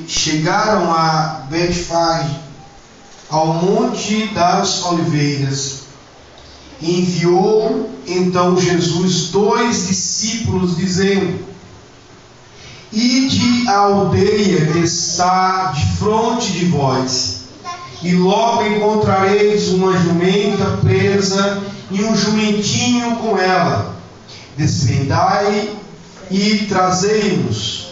chegaram a Betfage, ao Monte das Oliveiras, enviou então Jesus 2 discípulos, dizendo: ide à aldeia que está de fronte de vós, e logo encontrareis uma jumenta presa e um jumentinho com ela. Desvendai e trazei-nos.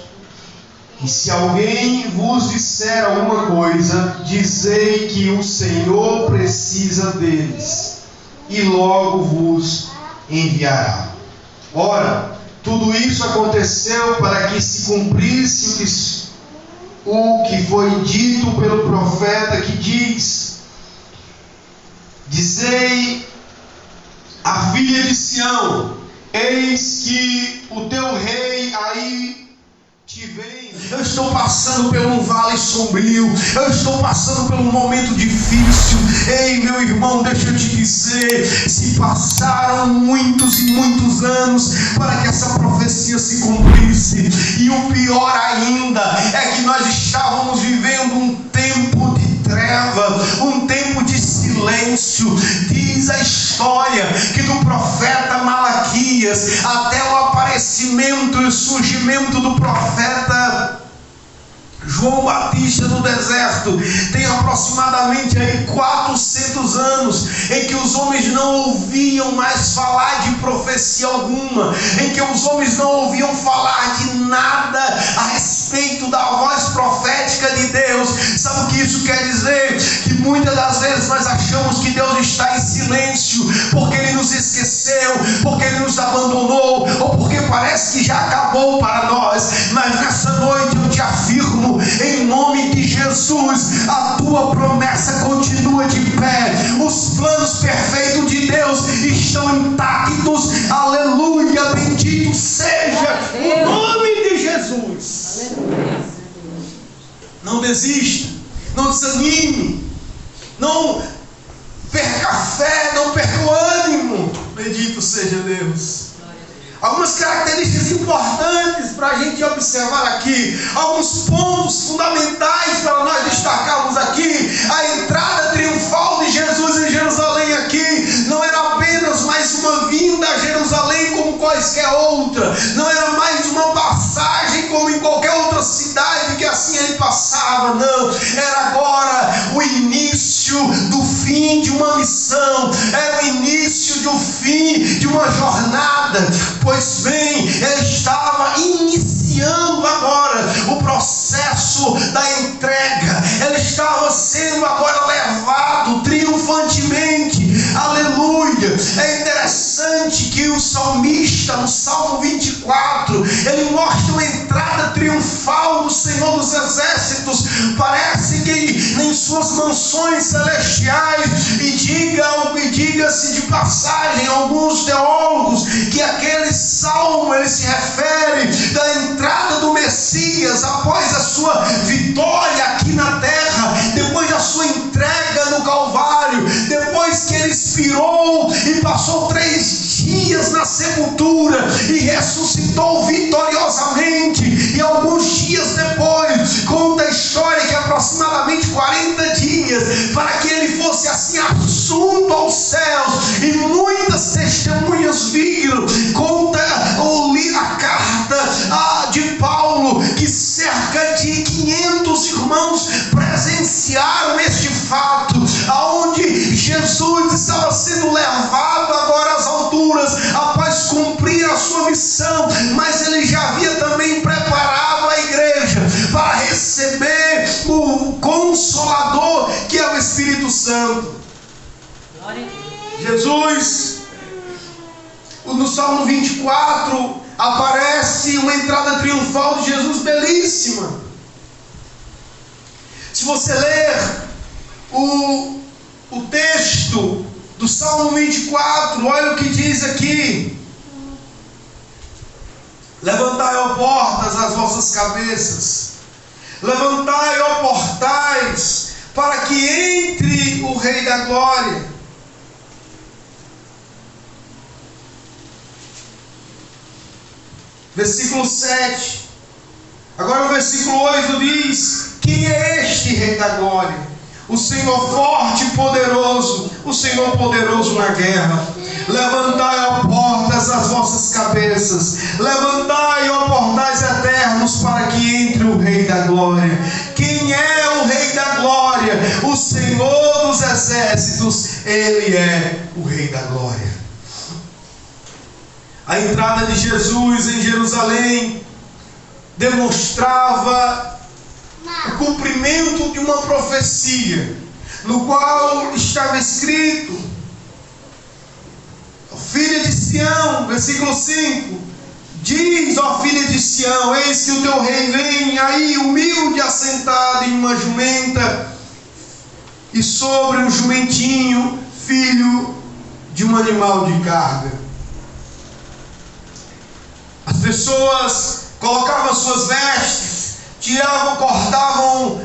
E se alguém vos disser alguma coisa, dizei que o Senhor precisa deles, e logo vos enviará. Ora, tudo isso aconteceu para que se cumprisse o que foi dito pelo profeta, que diz: dizei à filha de Sião, eis que o teu rei aí te vem. Eu estou passando por um vale sombrio, eu estou passando por um momento difícil. Ei, meu irmão, deixa eu te dizer, se passaram muitos e muitos anos para que essa profecia se cumprisse, e o pior ainda é que nós estávamos vivendo um tempo de treva, um tempo de silêncio. Diz a história que do profeta Malaquias até o aparecimento e o surgimento do profeta João Batista no deserto, tem aproximadamente aí 400 anos, em que os homens não ouviam mais falar de profecia alguma, em que os homens não ouviam falar de nada a respeito da voz profética de Deus. Sabe o que isso quer dizer? Que muitas das vezes nós achamos que Deus está em silêncio, porque Ele nos esqueceu, porque Ele nos abandonou, ou porque parece que já acabou para nós. Mas nessa noite eu te afirmo, em nome de Jesus, a tua promessa continua de pé. Os planos perfeitos de Deus estão intactos. Aleluia, bendito seja o nome de Jesus. Não desista, não desanime, não perca a fé, não perca o ânimo. Bendito seja Deus. Algumas características importantes para a gente observar aqui, alguns pontos fundamentais para nós destacarmos aqui. A entrada triunfal de Jesus em Jerusalém aqui não era apenas mais uma vinda a Jerusalém como quaisquer outra, não era mais uma passagem como em qualquer outra cidade que assim ele passava, não, era agora o início do fim de uma missão, era o início do fim de uma jornada. Pois bem, ele estava iniciando agora o processo da entrega, ele estava sendo agora levado triunfantemente, aleluia. É interessante que o salmista, no Salmo 24, ele mostra uma entrada triunfal do Senhor dos Exércitos. Parece que em suas mansões celestiais, e diga-se de passagem, alguns teólogos, que aquele salmo ele se refere da entrada do Messias após a sua vitória aqui na terra, depois da sua entrega no Calvário, depois que ele expirou e passou 3 dias na sepultura e ressuscitou vitoriosamente, e alguns dias depois conta a história que aproximadamente 40 dias para que ele fosse assim assunto aos céus, e muitas testemunhas viram. Conta a carta de Paulo que cerca de 500 irmãos presenciaram este fato, aonde Jesus estava sendo levado agora às alturas após cumprir a sua missão, mas ele já havia também preparado a igreja para receber o Consolador, que é o Espírito Santo. Jesus, no Salmo 24, aparece uma entrada triunfal de Jesus belíssima. Se você ler o texto do Salmo 24, olha o que diz aqui: levantai, ó portas, as vossas cabeças, levantai, ó portais, para que entre o Rei da Glória. Versículo 7. Agora o versículo 8 diz: da glória, o Senhor forte e poderoso, o Senhor poderoso na guerra. Levantai, ó portas, as vossas cabeças, levantai, ó portais eternos, para que entre o Rei da glória. Quem é o Rei da glória? O Senhor dos exércitos, Ele é o Rei da glória. A entrada de Jesus em Jerusalém demonstrava o cumprimento de uma profecia, no qual estava escrito: filha de Sião, versículo 5, diz, ó filha de Sião, eis que o teu rei vem aí, humilde, assentado em uma jumenta, e sobre um jumentinho, filho de um animal de carga. As pessoas colocavam suas vestes, tiravam, cortavam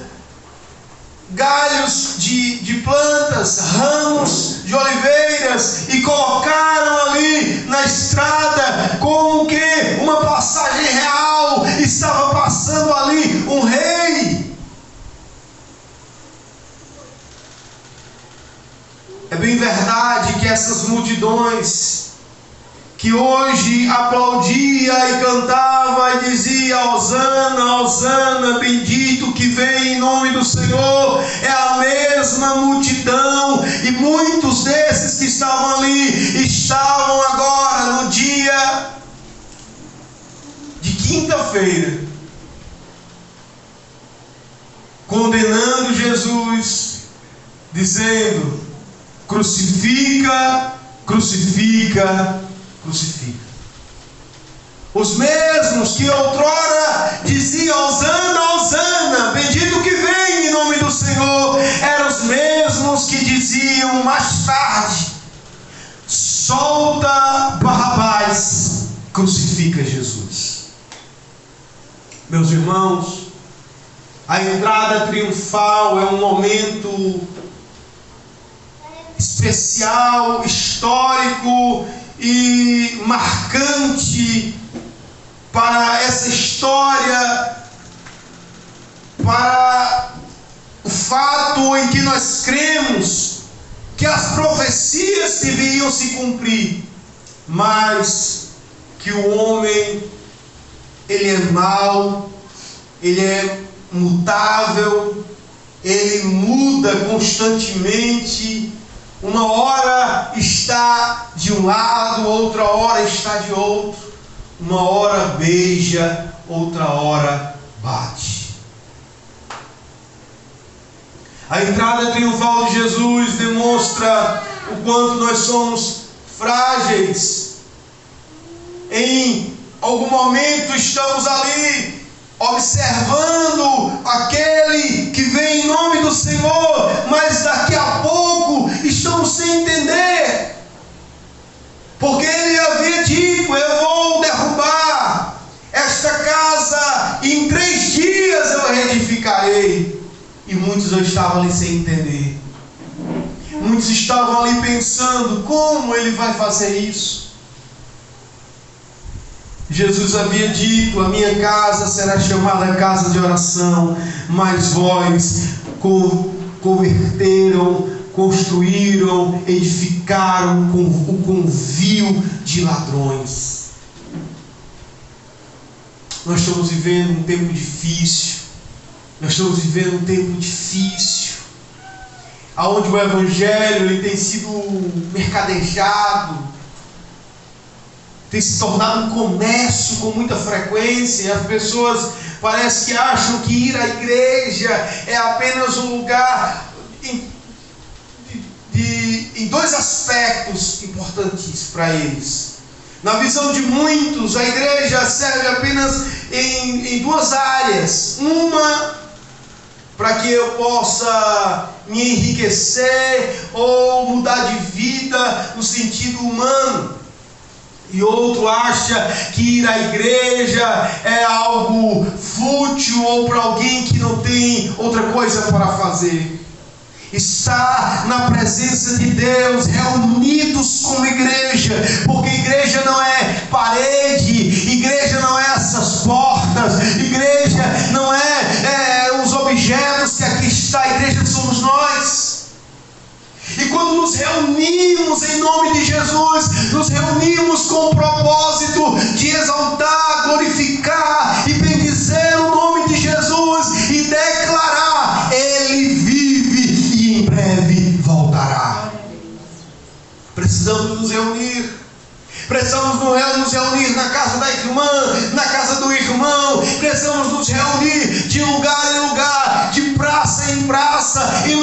galhos de plantas, ramos de oliveiras, e colocaram ali na estrada como que uma passagem real. Estava passando ali um rei. É bem verdade que essas multidões que hoje aplaudia e cantava e dizia: Hosana, Hosana, bendito que vem em nome do Senhor, é a mesma multidão, e muitos desses que estavam ali estavam agora no dia de quinta-feira condenando Jesus, dizendo: crucifica, crucifica, crucifica. Os mesmos que outrora diziam: Hosana, Hosana, bendito que vem em nome do Senhor, eram os mesmos que diziam mais tarde: solta Barrabás, crucifica Jesus. Meus irmãos, a entrada triunfal é um momento especial, histórico e marcante para essa história, para o fato em que nós cremos que as profecias deveriam se cumprir, mas que o homem, ele é mau, ele é mutável, ele muda constantemente. Uma hora está de um lado, outra hora está de outro. Uma hora beija, outra hora bate. A entrada triunfal de Jesus demonstra o quanto nós somos frágeis. Em algum momento estamos ali observando aquele que vem em nome do Senhor, mas daqui a pouco estamos sem entender, porque ele havia dito: eu vou derrubar esta casa e em 3 dias eu reedificarei. E muitos estavam ali sem entender, muitos estavam ali pensando: como ele vai fazer isso? Jesus havia dito: a minha casa será chamada casa de oração, mas vós converteram, construíram, edificaram o convívio de ladrões. Nós estamos vivendo um tempo difícil. Nós estamos vivendo um tempo difícil, onde o Evangelho ele tem sido mercadejado, tem se tornado um comércio com muita frequência, e as pessoas parece que acham que ir à igreja é apenas um lugar em 2 aspectos importantes para eles. Na visão de muitos, a igreja serve apenas em 2 áreas. Uma, para que eu possa me enriquecer ou mudar de vida no sentido humano. E outro acha que ir à igreja é algo fútil, ou para alguém que não tem outra coisa para fazer. Estar na presença de Deus, reunidos como igreja, porque igreja não é parede, igreja não é essas portas, igreja não é os objetos que aqui está, quando nos reunimos em nome de Jesus, nos reunimos com o propósito de exaltar, glorificar e bendizer o nome de Jesus e declarar: Ele vive e em breve voltará. Precisamos nos reunir. Precisamos nos reunir na casa da irmã, na casa do irmão. Precisamos nos reunir de lugar em lugar, de praça em praça, em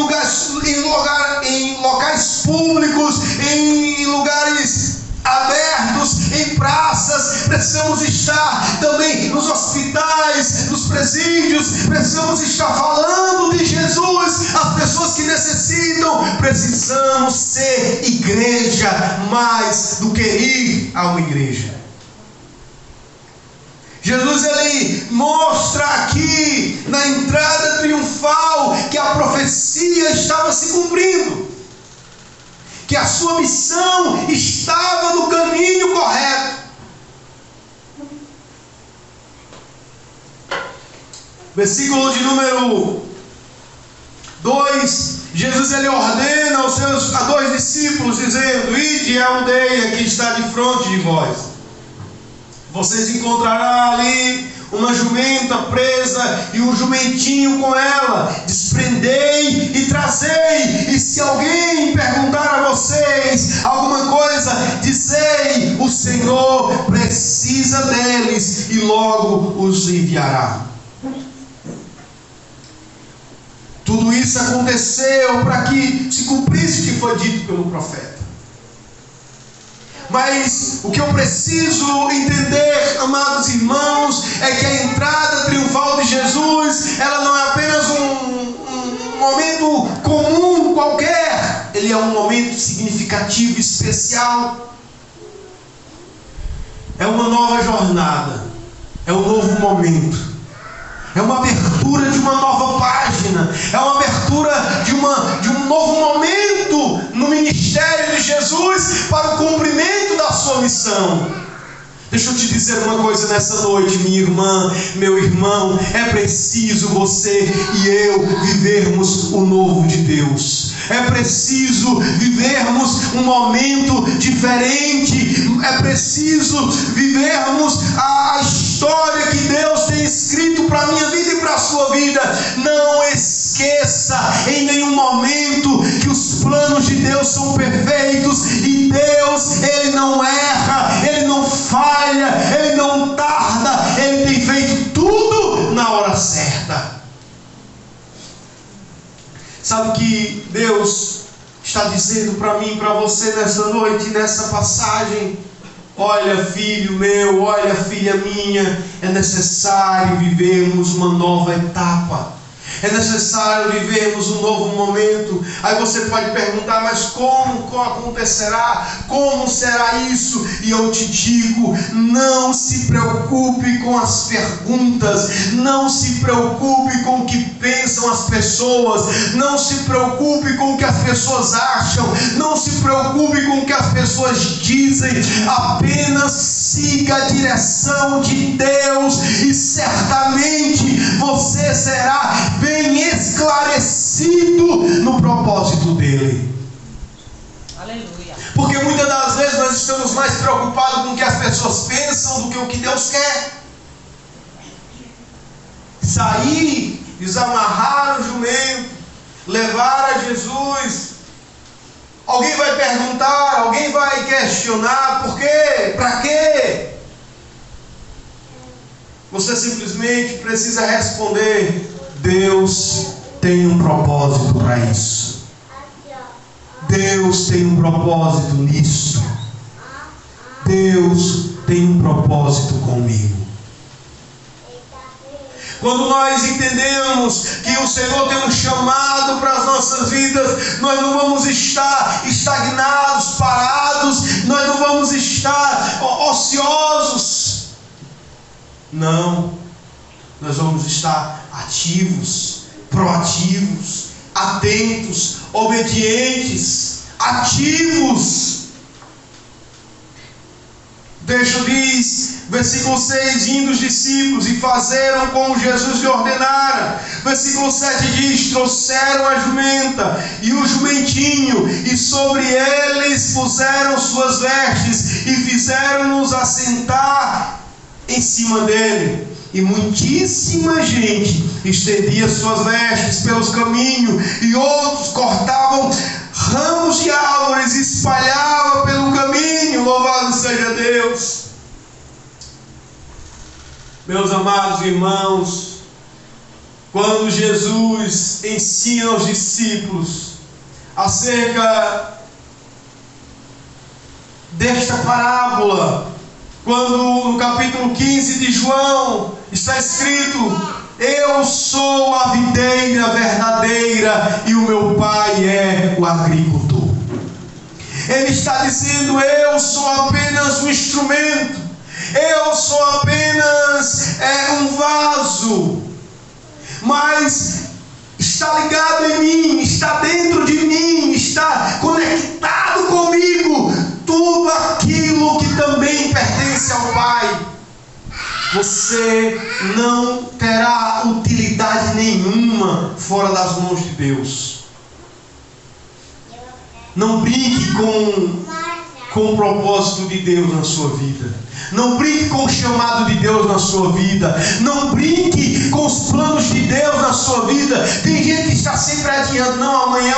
locais públicos, em lugares abertos, em praças. Precisamos estar também nos hospitais, nos presídios. Precisamos estar falando de Jesus às pessoas que necessitam. Precisamos ser igreja mais do que ir a uma igreja. Jesus, ele mostra aqui na entrada triunfal que a profecia estava se cumprindo, que a sua missão estava no caminho correto. Versículo de número 2, Jesus ele ordena a 2 discípulos, dizendo: Ide à aldeia que está de frente de vós. Vocês encontrarão ali uma jumenta presa e um jumentinho com ela. Desprendei e trazei. E se alguém perguntar a vocês alguma coisa, dizei: o Senhor precisa deles e logo os enviará. Tudo isso aconteceu para que se cumprisse o que foi dito pelo profeta. Mas o que eu preciso entender, amados irmãos, é que a entrada triunfal de Jesus, ela não é apenas um momento comum qualquer. Ele é um momento significativo, especial. É uma nova jornada, é um novo momento, é uma abertura de uma nova página, é uma abertura de um novo momento no ministério de Jesus para o cumprimento da sua missão. Deixa eu te dizer uma coisa nessa noite, minha irmã, meu irmão. É preciso você e eu vivermos o novo de Deus. É preciso vivermos um momento diferente. É preciso vivermos a história que Deus tem escrito para a minha vida e para a sua vida. Não esqueça em nenhum momento que os planos de Deus são perfeitos. E Deus, Ele não erra, Ele não falha, Ele não tarda, Ele tem feito tudo na hora certa. Sabe o que Deus está dizendo para mim e para você nessa noite, nessa passagem? Olha, filho meu, olha, filha minha, é necessário vivermos uma nova etapa. É necessário vivermos um novo momento. Aí você pode perguntar: mas como acontecerá? Como será isso? E eu te digo: não se preocupe com as perguntas, não se preocupe com o que pensam as pessoas, não se preocupe com o que as pessoas acham, não se preocupe com o que as pessoas dizem. Apenas siga a direção de Deus e certamente você será bem esclarecido no propósito dele. Aleluia. Porque muitas das vezes nós estamos mais preocupados com o que as pessoas pensam do que o que Deus quer. Sair, desamarrar o jumento, levar a Jesus. Alguém vai perguntar, alguém vai questionar: por quê? Para quê? Você simplesmente precisa responder: Deus tem um propósito para isso. Deus tem um propósito nisso. Deus tem um propósito comigo. Quando nós entendemos que o Senhor tem um chamado para as nossas vidas, nós não vamos estar estagnados, parados, nós não vamos estar ociosos. Não, nós vamos estar ativos, proativos, atentos, obedientes, ativos. texto diz, versículo 6, indo os discípulos e fazeram como Jesus lhe ordenara. Versículo 7 diz, trouxeram a jumenta e o jumentinho, e sobre eles puseram suas vestes, e fizeram-nos assentar em cima dele. E muitíssima gente estendia suas vestes pelos caminhos, e outros cortavam ramos de árvores e espalhavam pelo caminho. Louvado seja Deus. Meus amados irmãos, quando Jesus ensina aos discípulos acerca desta parábola, quando no capítulo 15 de João está escrito: eu sou a videira verdadeira e o meu pai é o agricultor. Ele está dizendo: eu sou apenas um instrumento, eu sou apenas um vaso, mas está ligado em mim, está dentro de mim, está conectado comigo tudo aquilo que também pertence ao Pai. Você não terá utilidade nenhuma fora das mãos de Deus. Não brinque com o propósito de Deus na sua vida. Não brinque com o chamado de Deus na sua vida. Não brinque com os planos de Deus na sua vida. Tem gente que está sempre adiando: não, amanhã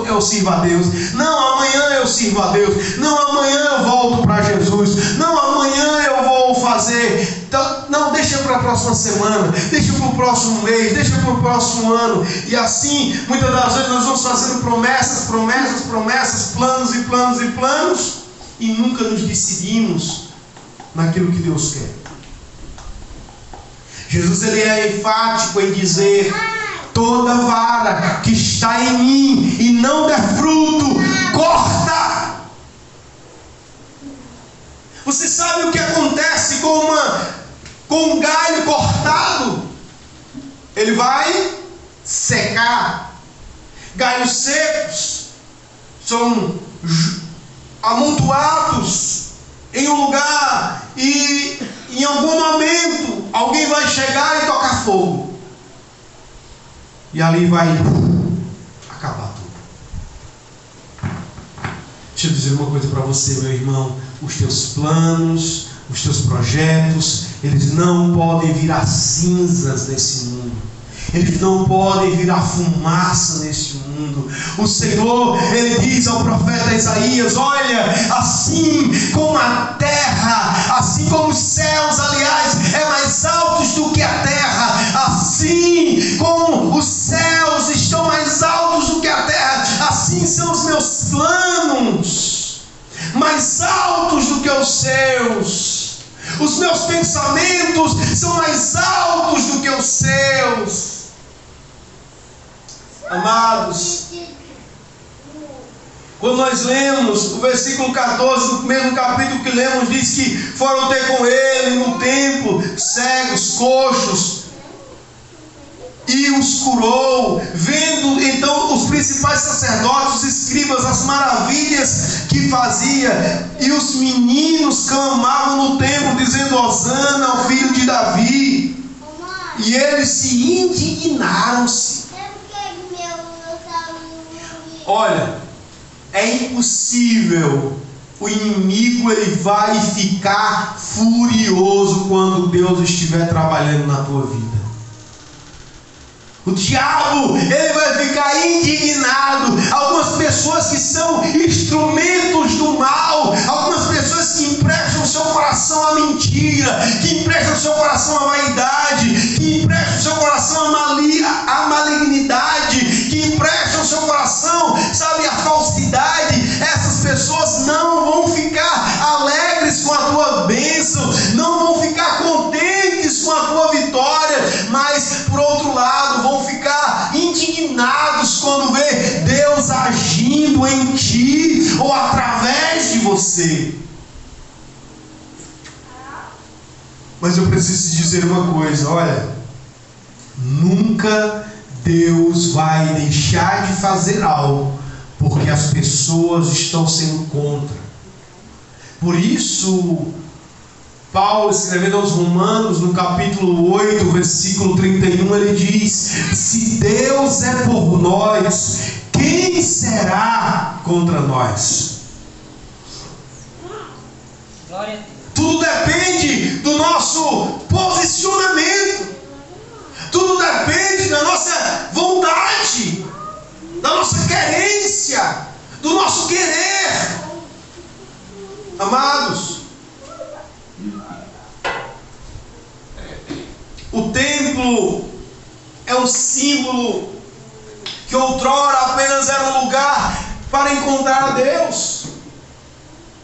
eu sirvo a Deus. Não, amanhã eu sirvo a Deus. Não, amanhã eu volto para Jesus. Não, amanhã eu vou fazer. Então, não, deixa para a próxima semana. Deixa para o próximo mês. Deixa para o próximo ano. E assim, muitas das vezes nós vamos fazendo promessas, planos e planos e planos, e nunca nos decidimos naquilo que Deus quer. Jesus, ele é enfático em dizer: toda vara que está em mim e não der fruto, corta. Você sabe o que acontece com um galho cortado? Ele vai secar. Galhos secos são amontoados em um lugar, e em algum momento alguém vai chegar e tocar fogo, e ali vai acabar tudo. Deixa eu dizer uma coisa para você, meu irmão: os teus planos, os teus projetos, eles não podem virar cinzas nesse mundo. Eles não podem virar fumaça neste mundo. O Senhor, ele diz ao profeta Isaías: olha, assim como a terra, assim como os céus, aliás, é mais altos do que a terra, assim como os céus estão mais altos do que a terra, assim são os meus planos mais altos do que os seus. Os meus pensamentos são mais altos do que os seus. Amados, quando nós lemos o versículo 14 do mesmo capítulo que lemos, diz que foram ter com ele no templo cegos, coxos, e os curou. Vendo então os principais sacerdotes, os escribas, as maravilhas que fazia, e os meninos clamavam no templo, dizendo: Hosana ao filho de Davi. E eles se indignaram-se. Olha, é impossível. O inimigo, ele vai ficar furioso quando Deus estiver trabalhando na tua vida. O diabo, ele vai ficar indignado. Algumas pessoas que são instrumentos do mal, algumas pessoas que emprestam o seu coração à mentira, que emprestam o seu coração à vaidade, que emprestam o seu coração à malignidade, que emprestam o seu coração, sabe, à falsidade. Essas pessoas não vão ficar alegres com a tua bênção, não vão ficar contentes com a tua vitória, mas por outro lado vão ficar indignados quando vê Deus agindo em ti ou através de você. Mas eu preciso te dizer uma coisa: olha, nunca Deus vai deixar de fazer algo porque as pessoas estão sendo contra. Por isso, Paulo, escrevendo aos Romanos, no capítulo 8, versículo 31, ele diz: se Deus é por nós, quem será contra nós? Glória a Deus. Tudo depende do nosso posicionamento. Tudo depende da nossa vontade, da nossa querência, do nosso querer. Amados, o templo é um símbolo que outrora apenas era um lugar para encontrar a Deus,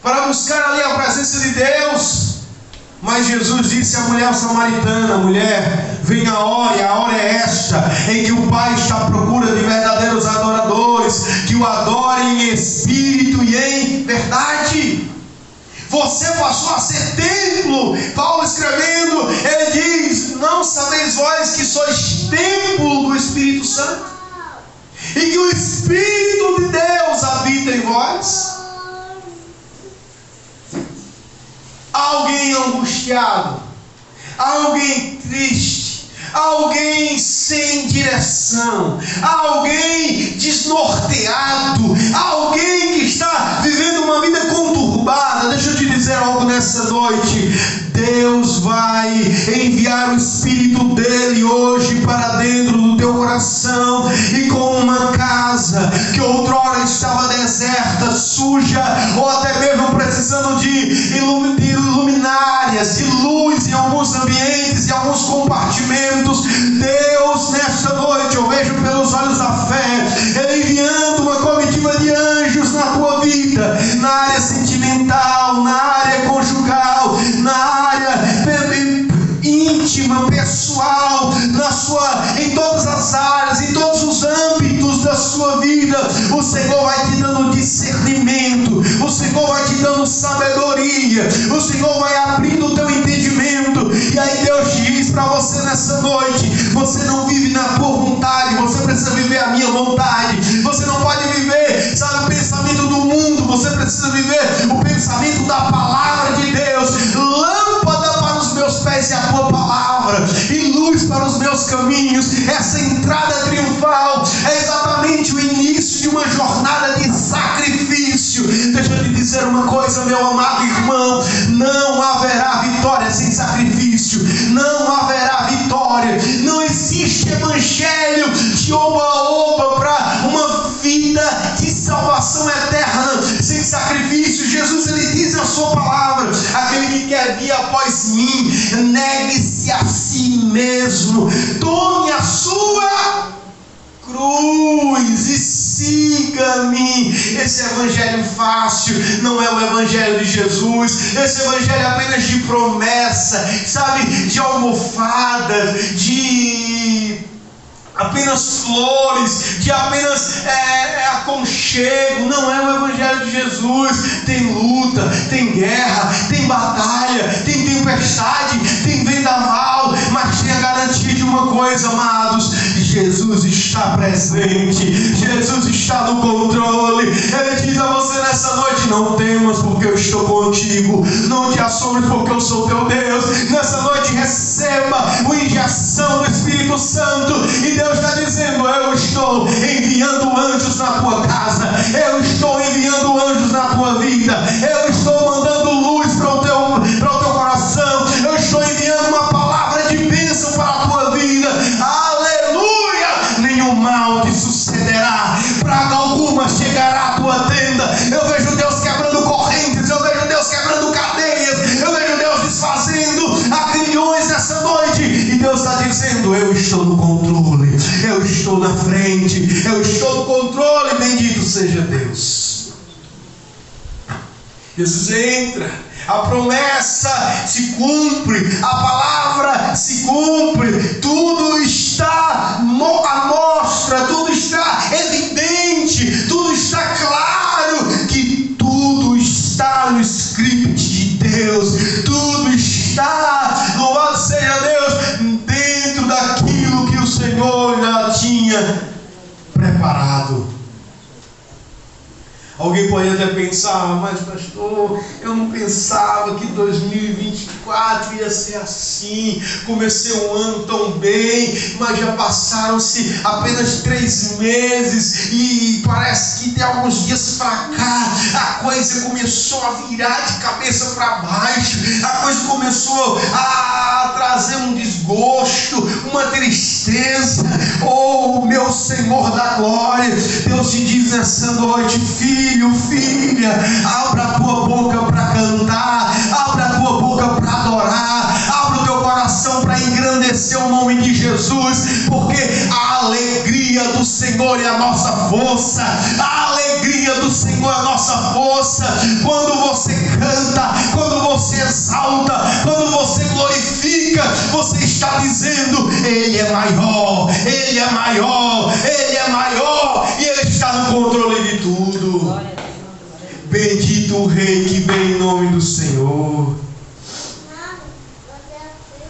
para buscar ali a presença de Deus. Mas Jesus disse à mulher samaritana: mulher, vem a hora, e a hora é esta, em que o Pai está à procura de verdadeiros adoradores, que o adorem em espírito e em verdade. Você passou a ser templo. Paulo escrevendo, ele diz: não sabeis vós que sois templo do Espírito Santo, e que o Espírito de Deus habita em vós? Alguém angustiado, alguém triste, alguém sem direção, alguém desnorteado, alguém que está vivendo uma vida conturbada. Deixa eu te dizer algo nessa noite: Deus vai enviar o Espírito dele hoje para dentro do teu coração, e como uma casa que outrora estava deserta, suja, ou até mesmo precisando de luminárias, de luz em alguns ambientes, em alguns compartimentos, Deus nesta noite, eu vejo pelos olhos da fé, ele enviando uma comitiva de anjos na tua vida, na área sentimental, na área conjugal, na área íntima, pessoal, em todas as áreas, em todos os âmbitos da sua vida. O Senhor vai te dando discernimento, o Senhor vai te dando sabedoria, o Senhor vai abrindo o teu entendimento. E aí Deus diz para você nessa noite: você não vive na tua vontade, você precisa viver a minha vontade. Você não pode viver, sabe, o pensamento do mundo, você precisa viver o pensamento da palavra de Deus. Lâmpada para os meus pés é a tua palavra, e luz para os meus caminhos. Essa entrada triunfal é exatamente o início de uma jornada de sacrifício. Deixa eu te dizer uma coisa, meu amado irmão: não haverá vitória sem sacrifício, não haverá vitória. Não existe evangelho de oba-oba para uma vida de salvação eterna sem sacrifício. Jesus, ele diz na sua palavra: aquele que quer vir após mim, negue-se a si mesmo, tome a sua cruz e siga-me. Esse evangelho fácil não é o evangelho de Jesus. Esse evangelho é apenas de promessa, sabe, de almofadas, de apenas flores, de apenas aconchego. Não é o evangelho de Jesus. Tem luta, tem guerra, tem batalha, tem tempestade, tem vendaval, mas tem a garantia de uma coisa, amados: Jesus está presente, Jesus está no controle. Ele diz a você nessa noite: não temas, porque eu estou contigo, não te assombres, porque eu sou teu Deus. Nessa noite receba a injeção do Espírito Santo, e Deus está dizendo: eu estou enviando anjos na tua casa, eu estou enviando anjos na tua vida, eu estou mandando luz para o teu coração, eu estou enviando uma palavra de bênção para a tua vida. Aleluia! Nenhum mal te sucederá, praga alguma chegará à tua tenda. Eu vejo Deus quebrando correntes, eu vejo Deus quebrando cadeias, eu vejo Deus desfazendo agrilhões nessa noite, e Deus está dizendo: eu estou no controle, eu estou na frente, eu estou no controle. Bendito seja Deus. Jesus entra, a promessa se cumpre, a palavra se cumpre, tudo está à mostra, tudo está evidente, tudo está claro, que tudo está no script de Deus, tudo está, louvado seja Deus, dentro daquilo que o Senhor já tinha preparado. Alguém pode até pensar, mas pastor, eu não pensava que 2024 ia ser assim. Comecei o ano tão bem, mas já passaram-se apenas 3 meses e parece que de alguns dias para cá a coisa começou a virar de cabeça para baixo. A coisa começou a trazer um desgosto, uma tristeza. Oh, meu Senhor da glória, Deus te diz nessa noite: filho, filha, abra a tua boca para cantar, abra a tua boca para adorar, abra o teu coração para engrandecer o nome de Jesus, porque a alegria do Senhor é a nossa força. A alegria do Senhor é a nossa força. Quando você canta, quando você exalta, quando você glorifica, você está dizendo: Ele é maior, Ele é maior, Ele é maior, e Ele está no controle de tudo. Bendito o Rei que vem em nome do Senhor.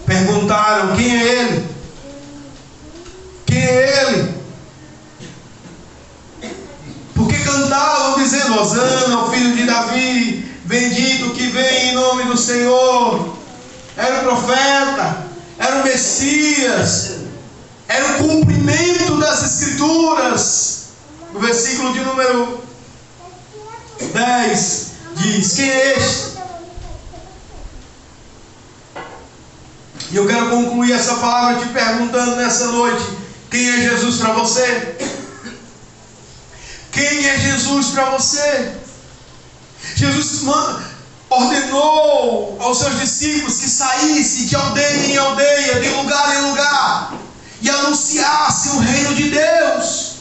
Perguntaram: quem é Ele? Quem é Ele? Porque cantavam dizendo: Hosana, o filho de Davi, bendito que vem em nome do Senhor. Era o profeta, era o Messias, era o cumprimento das Escrituras. No versículo de número 10 diz: quem é este? E eu quero concluir essa palavra te perguntando nessa noite: quem é Jesus para você? Quem é Jesus para você? Jesus ordenou aos seus discípulos que saísse de aldeia em aldeia, de lugar em lugar, e anunciasse o reino de Deus.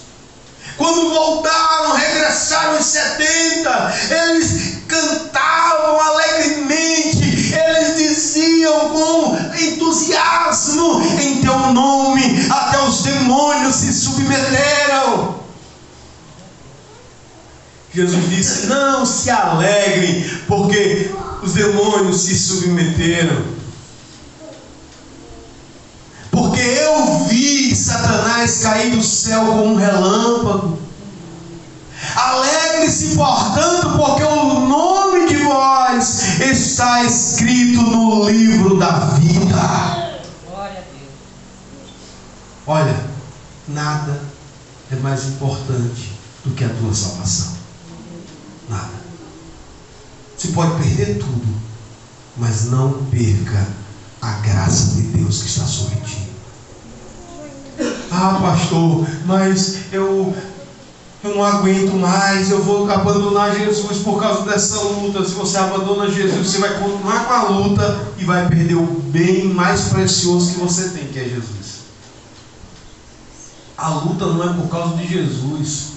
Quando voltaram, regressaram em 70, eles cantavam alegremente, eles diziam com entusiasmo: em teu nome até os demônios se submeteram. Jesus disse: não se alegrem, porque os demônios se submeteram. Porque eu vi Satanás cair do céu como um relâmpago. Alegre-se, portanto, porque o nome de vós está escrito no livro da vida. Glória a Deus. Olha, nada é mais importante do que a tua salvação. Nada. Você pode perder tudo, mas não perca a graça de Deus que está sobre ti. Ah, pastor, mas eu não aguento mais, eu vou abandonar Jesus por causa dessa luta. Se você abandona Jesus, você vai continuar com a luta e vai perder o bem mais precioso que você tem, que é Jesus. A luta não é por causa de Jesus.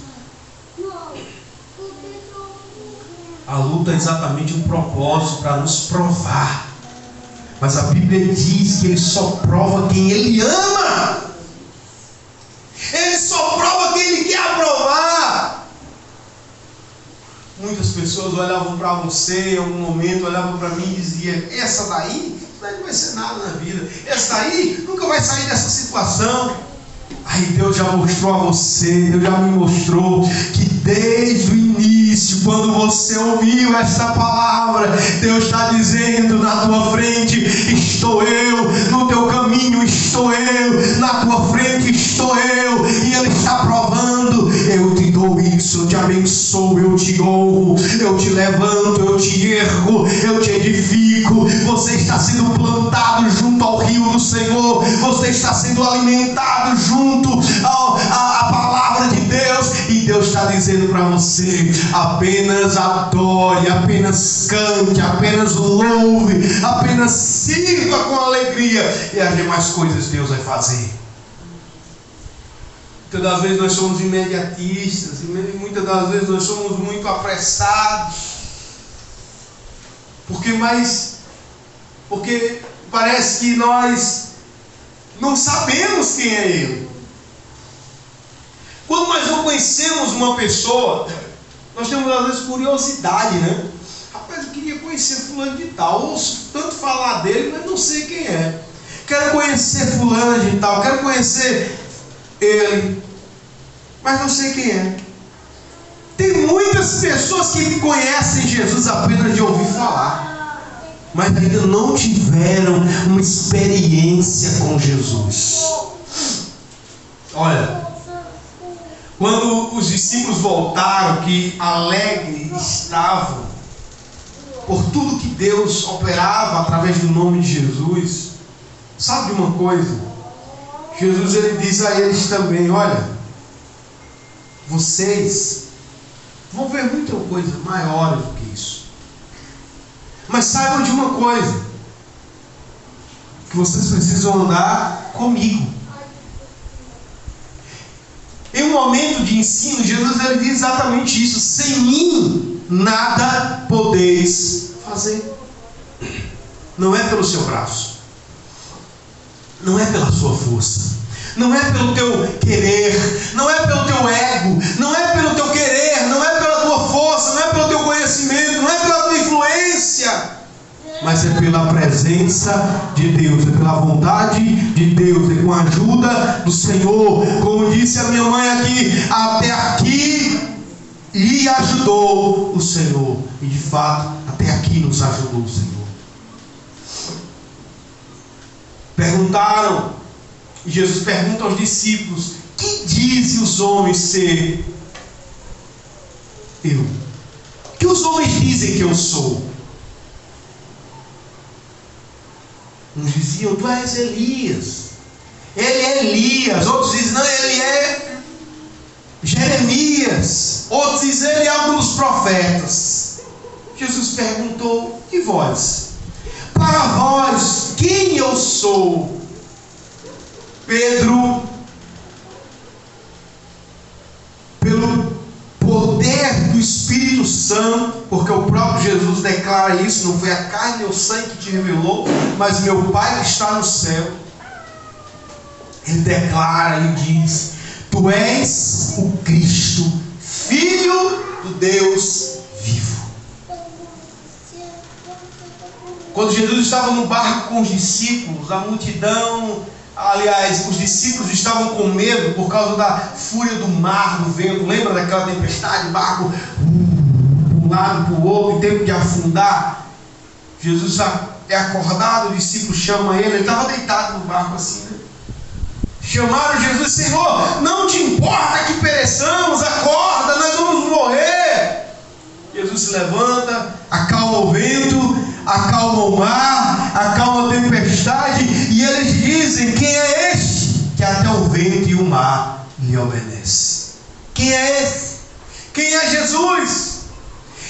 A luta é exatamente um propósito para nos provar. Mas a Bíblia diz que Ele só prova quem Ele ama. Ele só prova quem Ele quer aprovar. Muitas pessoas olhavam para você em algum momento, olhavam para mim e diziam: essa daí não vai ser nada na vida, essa daí nunca vai sair dessa situação. Aí Deus já mostrou a você, Deus já me mostrou que desde o início, quando você ouviu essa palavra, Deus está dizendo: na tua frente estou eu, no teu caminho estou eu, na tua frente estou eu, e Ele está provando: eu te dou isso, eu te abençoo, eu te honro, eu te levanto, eu te ergo, eu te edifico. Você está sendo plantado junto ao rio do Senhor, você está sendo alimentado junto à palavra de Deus, e Deus está dizendo para você: apenas adore, apenas cante, apenas louve, apenas sirva com alegria, e as demais coisas Deus vai fazer. Muitas das vezes nós somos imediatistas, e muitas das vezes nós somos muito apressados, porque parece que nós não sabemos quem é Ele. Quando nós não conhecemos uma pessoa, nós temos às vezes curiosidade, né? Rapaz, eu queria conhecer fulano de tal, ouço tanto falar dele, mas não sei quem é. Quero conhecer fulano de tal, quero conhecer ele, mas não sei quem é. Tem muitas muitas pessoas que conhecem Jesus apenas de ouvir falar, mas ainda não tiveram uma experiência com Jesus. Olha, quando os discípulos voltaram, que alegres estavam por tudo que Deus operava através do nome de Jesus, sabe de uma coisa? Jesus, ele diz a eles também: olha, vocês vão ver muita coisa maior do que isso, mas saibam de uma coisa, que vocês precisam andar comigo. Em um momento de ensino, Jesus, ele diz exatamente isso: sem mim nada podeis fazer. Não é pelo seu braço, não é pela sua força, não é pelo teu querer, não é pelo teu ego, não é pelo teu querer, não é pela tua força, não é pelo teu conhecimento, não é pela tua influência, mas é pela presença de Deus, é pela vontade de Deus, é com a ajuda do Senhor. Como disse a minha mãe aqui, até aqui lhe ajudou o Senhor, e de fato até aqui nos ajudou o Senhor. Perguntaram, e Jesus pergunta aos discípulos: que dizem os homens ser eu? Que os homens dizem que eu sou? Uns diziam: tu és Elias. Ele é Elias. Outros dizem: não, ele é Jeremias. Outros dizem: ele é algum dos profetas. Jesus perguntou: e vós? Para vós, quem eu sou? Pedro, pelo poder do Espírito Santo, porque o próprio Jesus declara isso: não foi a carne e o sangue que te revelou, mas meu Pai que está no céu. Ele declara e diz: tu és o Cristo, Filho do Deus vivo. Quando Jesus estava no barco com os discípulos, a multidão, aliás, os discípulos estavam com medo por causa da fúria do mar, do vento. Lembra daquela tempestade? O barco de um lado para o outro, em tempo de afundar. Jesus é acordado, o discípulo chama ele estava deitado no barco assim, né? Chamaram Jesus: Senhor, não te importa que pereçamos, acorda, nós vamos morrer. Jesus se levanta, acalma o vento, acalma o mar, acalma a tempestade, e eles dizem: quem é este que até o vento e o mar lhe obedece? Quem é esse? Quem é Jesus?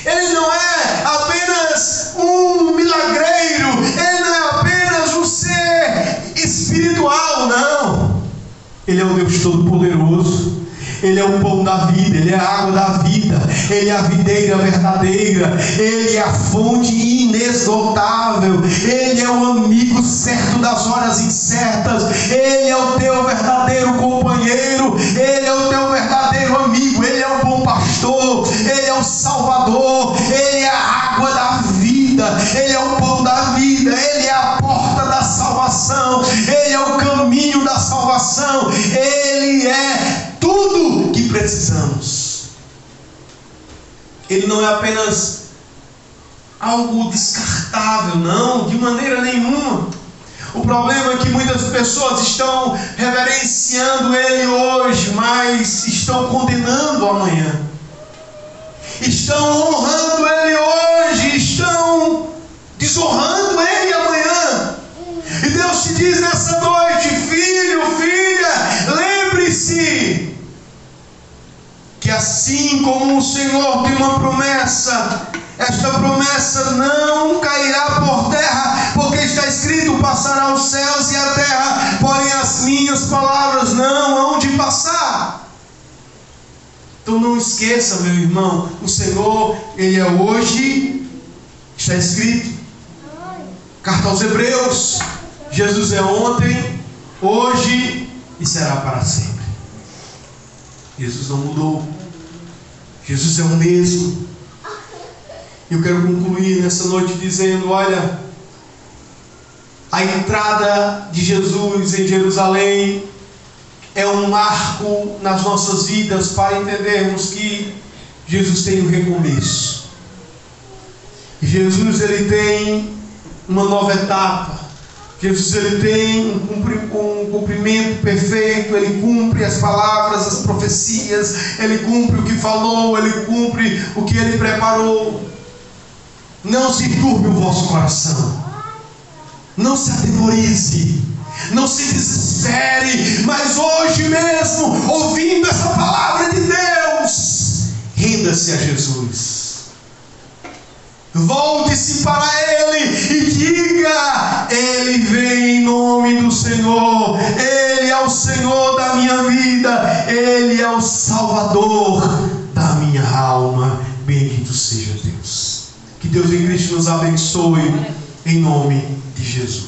Ele não é apenas um milagreiro, ele não é apenas um ser espiritual, não. Ele é o Deus Todo-Poderoso. Ele é o pão da vida, Ele é a água da vida, Ele é a videira verdadeira, Ele é a fonte inesgotável, Ele é o amigo certo das horas incertas, Ele é o teu verdadeiro companheiro, Ele é o teu verdadeiro amigo, Ele é o bom pastor, Ele é o Salvador, Ele é a água da vida, Ele é o pão da vida, Ele é a porta da salvação, Ele é o caminho da salvação, Ele é tudo que precisamos. Ele não é apenas algo descartável, não, de maneira nenhuma. O problema é que muitas pessoas estão reverenciando Ele hoje, mas estão condenando amanhã. Estão honrando Ele hoje, estão desonrando Ele amanhã. E Deus te diz nessa noite: filho, filha, lembre-se que assim como o Senhor tem uma promessa, esta promessa não cairá por terra, porque está escrito: passará os céus e a terra, porém as minhas palavras não hão de passar. Então não esqueça, meu irmão, o Senhor, Ele é hoje, está escrito, carta aos Hebreus, Jesus é ontem, hoje e será para sempre. Jesus não mudou. Jesus é o mesmo. Eu quero concluir nessa noite dizendo: olha, a entrada de Jesus em Jerusalém é um marco nas nossas vidas para entendermos que Jesus tem um recomeço. Jesus, ele tem uma nova etapa. Jesus, ele tem um cumprimento perfeito. Ele cumpre as palavras, as profecias. Ele cumpre o que falou. Ele cumpre o que ele preparou. Não se turbe o vosso coração. Não se atemorize. Não se desespere. Mas hoje mesmo, ouvindo essa palavra de Deus, renda-se a Jesus. Volte-se para Ele e diga: Ele vem em nome do Senhor. Ele é o Senhor da minha vida. Ele é o Salvador da minha alma. Bendito seja Deus. Que Deus em Cristo nos abençoe, em nome de Jesus.